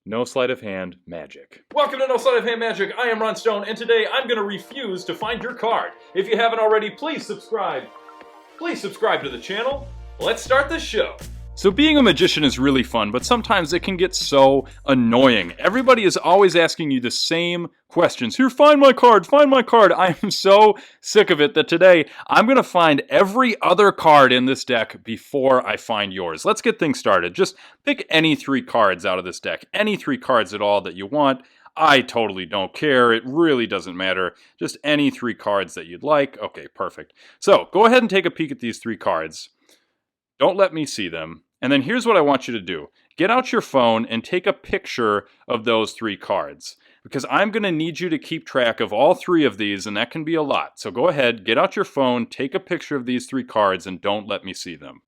No Sleight of Hand magic. Welcome to No Sleight of Hand Magic. I am RonStone, and today I'm going to refuse to find your card. If you haven't already, please subscribe. Please subscribe to the channel. Let's start this show. So being a magician is really fun, but sometimes it can get so annoying. Everybody is always asking you the same questions. Here, find my card, find my card. I am so sick of it that today I'm going to find every other card in this deck before I find yours. Let's get things started. Just pick any 3 cards out of this deck. Any 3 cards at all that you want. I totally don't care. It really doesn't matter. Just any 3 cards that you'd like. Okay, perfect. So go ahead and take a peek at these 3 cards. Don't let me see them. And then here's what I want you to do. Get out your phone and take a picture of those 3 cards. Because I'm going to need you to keep track of all 3 of these, and that can be a lot. So go ahead, get out your phone, take a picture of these 3 cards, and don't let me see them.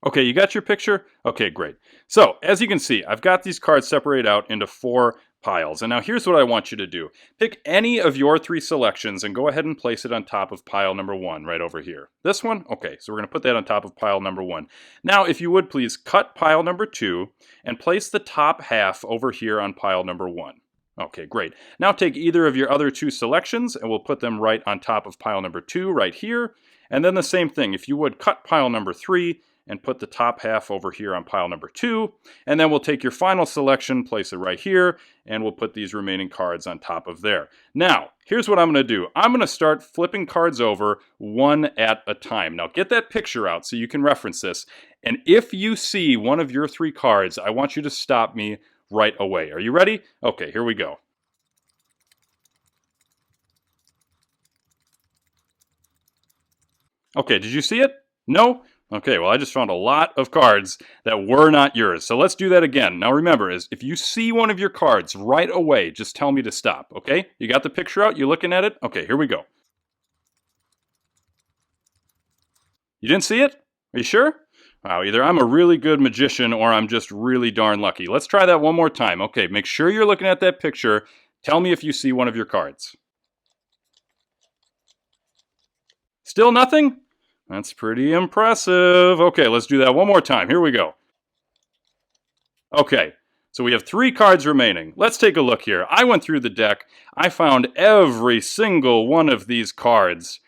Okay, you got your picture? Okay, great. So, as you can see, I've got these cards separated out into 4 piles. And now here's what I want you to do. Pick any of your 3 selections and go ahead and place it on top of pile number 1 right over here. This one? Okay, so we're going to put that on top of pile number 1. Now, if you would please cut pile number 2 and place the top half over here on pile number 1. Okay, great. Now take either of your other 2 selections and we'll put them right on top of pile number 2 right here. And then the same thing, if you would cut pile number 3 and put the top half over here on pile number 2. And then we'll take your final selection, place it right here, and we'll put these remaining cards on top of there. Now, here's what I'm going to do. I'm going to start flipping cards over one at a time. Now, get that picture out so you can reference this. And if you see one of your 3 cards, I want you to stop me right away. Are you ready? Okay, here we go. Okay, did you see it? No? Okay, well, I just found a lot of cards that were not yours. So let's do that again. Now remember, if you see one of your cards right away, just tell me to stop, okay? You got the picture out? You looking at it? Okay, here we go. You didn't see it? Are you sure? Wow, either I'm a really good magician or I'm just really darn lucky. Let's try that one more time. Okay, make sure you're looking at that picture. Tell me if you see one of your cards. Still nothing? That's pretty impressive. Okay, let's do that one more time. Here we go. Okay, so we have 3 cards remaining. Let's take a look here. I went through the deck. I found every single one of these cards.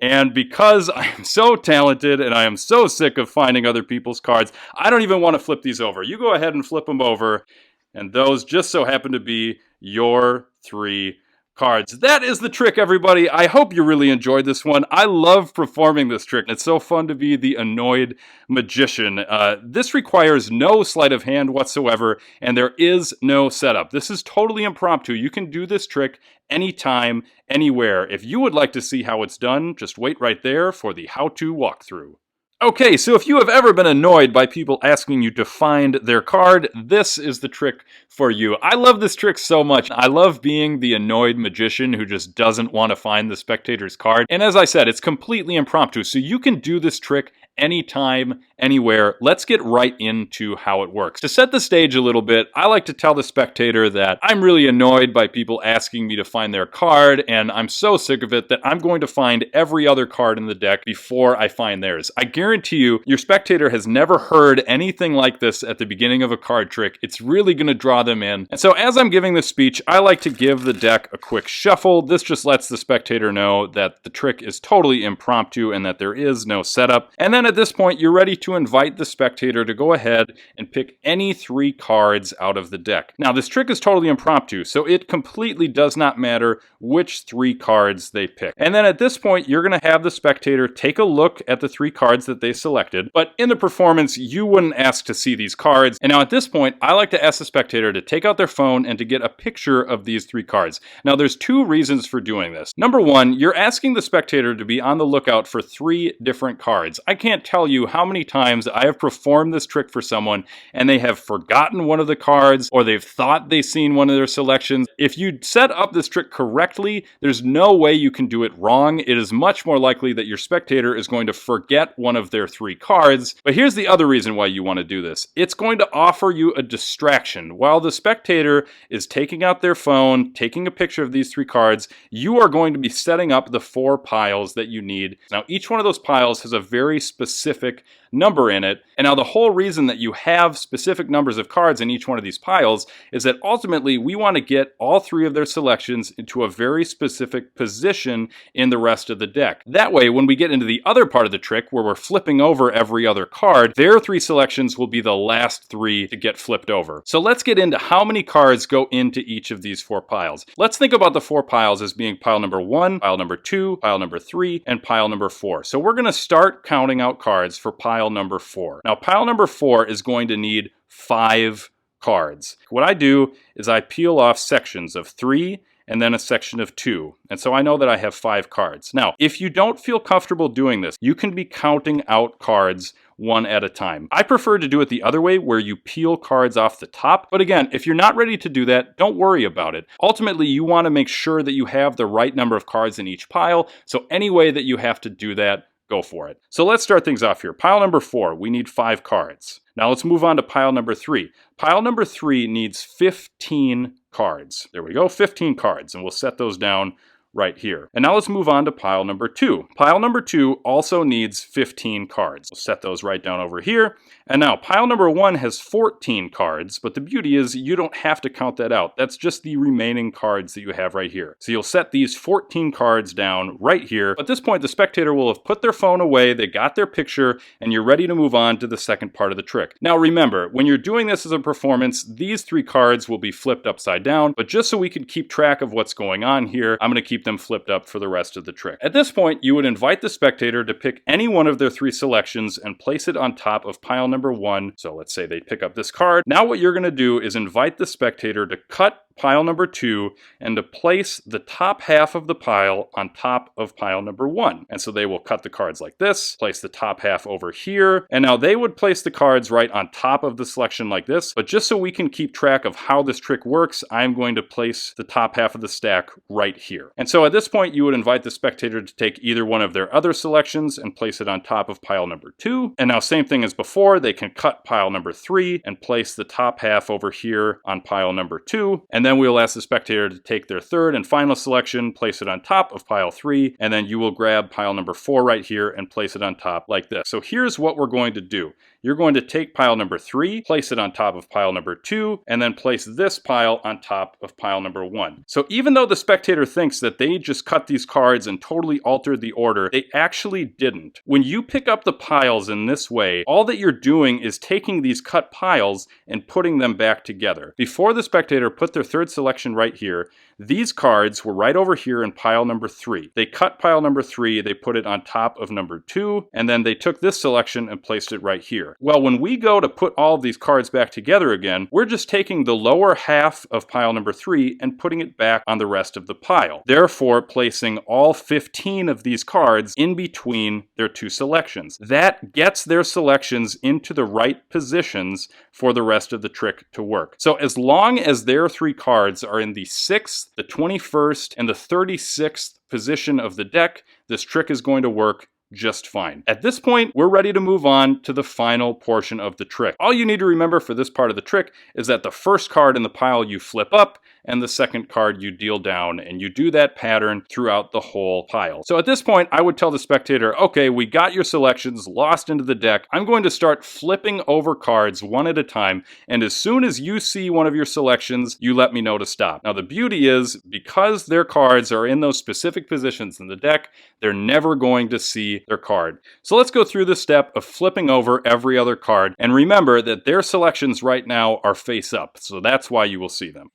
And because I am so talented and I am so sick of finding other people's cards, I don't even want to flip these over. You go ahead and flip them over. And those just so happen to be your 3 cards. That is the trick, everybody. I hope you really enjoyed this one. I love performing this trick. It's so fun to be the annoyed magician. This requires no sleight of hand whatsoever, and there is no setup. This is totally impromptu. You can do this trick anytime, anywhere. If you would like to see how it's done, just wait right there for the how-to walkthrough. Okay, so if you have ever been annoyed by people asking you to find their card, this is the trick for you. I love this trick so much. I love being the annoyed magician who just doesn't want to find the spectator's card. And as I said, it's completely impromptu, so you can do this trick anytime, anywhere. Let's get right into how it works. To set the stage a little bit, I like to tell the spectator that I'm really annoyed by people asking me to find their card, and I'm so sick of it that I'm going to find every other card in the deck before I find theirs. I guarantee you, your spectator has never heard anything like this at the beginning of a card trick. It's really going to draw them in. And so as I'm giving this speech, I like to give the deck a quick shuffle. This just lets the spectator know that the trick is totally impromptu and that there is no setup. And then at this point, you're ready to invite the spectator to go ahead and pick any 3 cards out of the deck. Now, this trick is totally impromptu, so it completely does not matter which 3 cards they pick. And then at this point, you're going to have the spectator take a look at the 3 cards that they selected, but in the performance, you wouldn't ask to see these cards. And now at this point, I like to ask the spectator to take out their phone and to get a picture of these 3 cards. Now, there's 2 reasons for doing this. Number 1, you're asking the spectator to be on the lookout for 3 different cards. I can't tell you how many times I have performed this trick for someone and they have forgotten one of the cards or they've thought they've seen one of their selections. If you set up this trick correctly, there's no way you can do it wrong. It is much more likely that your spectator is going to forget one of of their 3 cards. But here's the other reason why you want to do this. It's going to offer you a distraction. While the spectator is taking out their phone, taking a picture of these 3 cards, you are going to be setting up the 4 piles that you need. Now, each one of those piles has a very specific number in it. And now the whole reason that you have specific numbers of cards in each one of these piles is that ultimately we want to get all 3 of their selections into a very specific position in the rest of the deck. That way, when we get into the other part of the trick where we're flipping over every other card, their 3 selections will be the last 3 to get flipped over. So let's get into how many cards go into each of these 4 piles. Let's think about the 4 piles as being pile number 1, pile number 2, pile number 3, and pile number 4. So we're going to start counting out cards for pile number 4. Now, pile number 4 is going to need 5 cards. What I do is I peel off sections of 3 and then a section of 2. And so I know that I have 5 cards. Now, if you don't feel comfortable doing this, you can be counting out cards one at a time. I prefer to do it the other way, where you peel cards off the top. But again, if you're not ready to do that, don't worry about it. Ultimately, you want to make sure that you have the right number of cards in each pile. So any way that you have to do that, go for it. So let's start things off here. Pile number 4, we need 5 cards. Now let's move on to pile number 3. Pile number 3 needs 15 cards. There we go, 15 cards, and we'll set those down right here. And now let's move on to pile number 2. Pile number 2 also needs 15 cards. We'll set those right down over here. And now pile number 1 has 14 cards, but the beauty is you don't have to count that out. That's just the remaining cards that you have right here. So you'll set these 14 cards down right here. At this point, the spectator will have put their phone away, they got their picture, and you're ready to move on to the second part of the trick. Now remember, when you're doing this as a performance, these 3 cards will be flipped upside down, but just so we can keep track of what's going on here, I'm going to keep them flipped up for the rest of the trick. At this point, you would invite the spectator to pick any one of their 3 selections and place it on top of pile number 1. So let's say they pick up this card. Now what you're going to do is invite the spectator to cut pile number 2 and to place the top half of the pile on top of pile number 1. And so they will cut the cards like this, place the top half over here, and now they would place the cards right on top of the selection like this. But just so we can keep track of how this trick works, I'm going to place the top half of the stack right here. And so at this point, you would invite the spectator to take either one of their other selections and place it on top of pile number 2. And now same thing as before, they can cut pile number 3 and place the top half over here on pile number 2. And then we'll ask the spectator to take their third and final selection, place it on top of pile 3, and then you will grab pile number 4 right here and place it on top like this. So here's what we're going to do. You're going to take pile number 3, place it on top of pile number 2, and then place this pile on top of pile number 1. So even though the spectator thinks that they just cut these cards and totally altered the order, they actually didn't. When you pick up the piles in this way, all that you're doing is taking these cut piles and putting them back together. Before the spectator put their third selection right here, these cards were right over here in pile number 3. They cut pile number 3, they put it on top of number 2, and then they took this selection and placed it right here. Well, when we go to put all of these cards back together again, we're just taking the lower half of pile number 3 and putting it back on the rest of the pile, therefore placing all 15 of these cards in between their 2 selections. That gets their selections into the right positions for the rest of the trick to work. So as long as their 3 cards are in the 6th, the 21st, and the 36th position of the deck, this trick is going to work just fine. At this point, we're ready to move on to the final portion of the trick. All you need to remember for this part of the trick is that the first card in the pile you flip up, and the second card you deal down, and you do that pattern throughout the whole pile. So at this point, I would tell the spectator, okay, we got your selections lost into the deck. I'm going to start flipping over cards one at a time, and as soon as you see one of your selections, you let me know to stop. Now the beauty is, because their cards are in those specific positions in the deck, they're never going to see their card. So let's go through the step of flipping over every other card, and remember that their selections right now are face up, so that's why you will see them.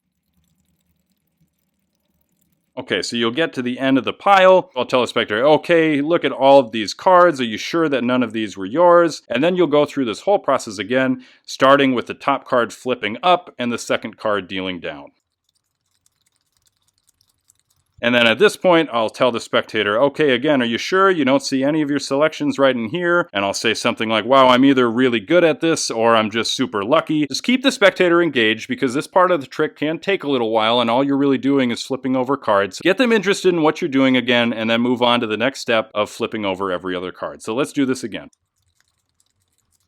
Okay, so you'll get to the end of the pile. I'll tell the spectator, okay, look at all of these cards. Are you sure that none of these were yours? And then you'll go through this whole process again, starting with the top card flipping up and the second card dealing down. And then at this point, I'll tell the spectator, okay, again, are you sure you don't see any of your selections right in here? And I'll say something like, wow, I'm either really good at this or I'm just super lucky. Just keep the spectator engaged, because this part of the trick can take a little while and all you're really doing is flipping over cards. Get them interested in what you're doing again, and then move on to the next step of flipping over every other card. So let's do this again.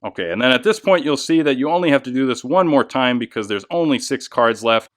Okay, and then at this point you'll see that you only have to do this one more time because there's only 6 cards left.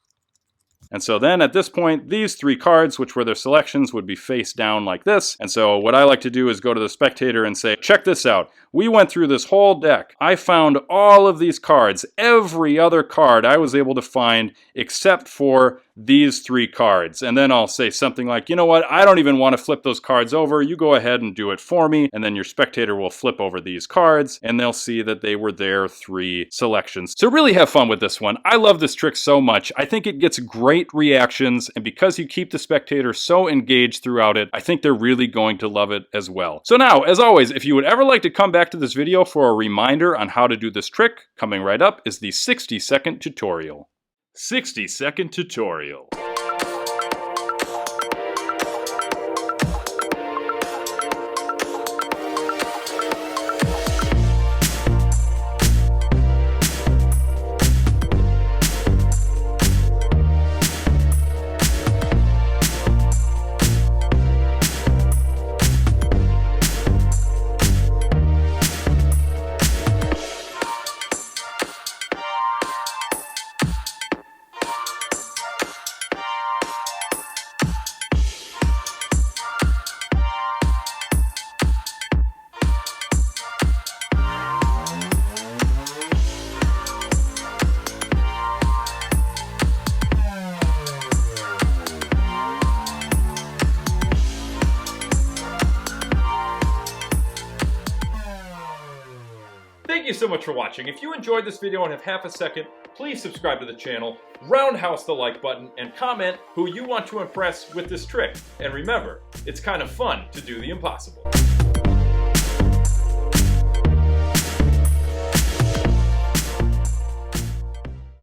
And so then at this point, these 3 cards, which were their selections, would be face down like this. And so what I like to do is go to the spectator and say, check this out. We went through this whole deck. I found all of these cards. Every other card I was able to find except for these 3 cards. And then I'll say something like, you know what? I don't even want to flip those cards over. You go ahead and do it for me. And then your spectator will flip over these cards and they'll see that they were their 3 selections. So really have fun with this one. I love this trick so much. I think it gets great reactions, and because you keep the spectator so engaged throughout it, I think they're really going to love it as well. So now, as always, if you would ever like to come back to this video for a reminder on how to do this trick, coming right up is the 60-second tutorial. 60-second tutorial. Thank you so much for watching. If you enjoyed this video and have half a second, please subscribe to the channel, roundhouse the like button, and comment who you want to impress with this trick. And remember, it's kind of fun to do the impossible.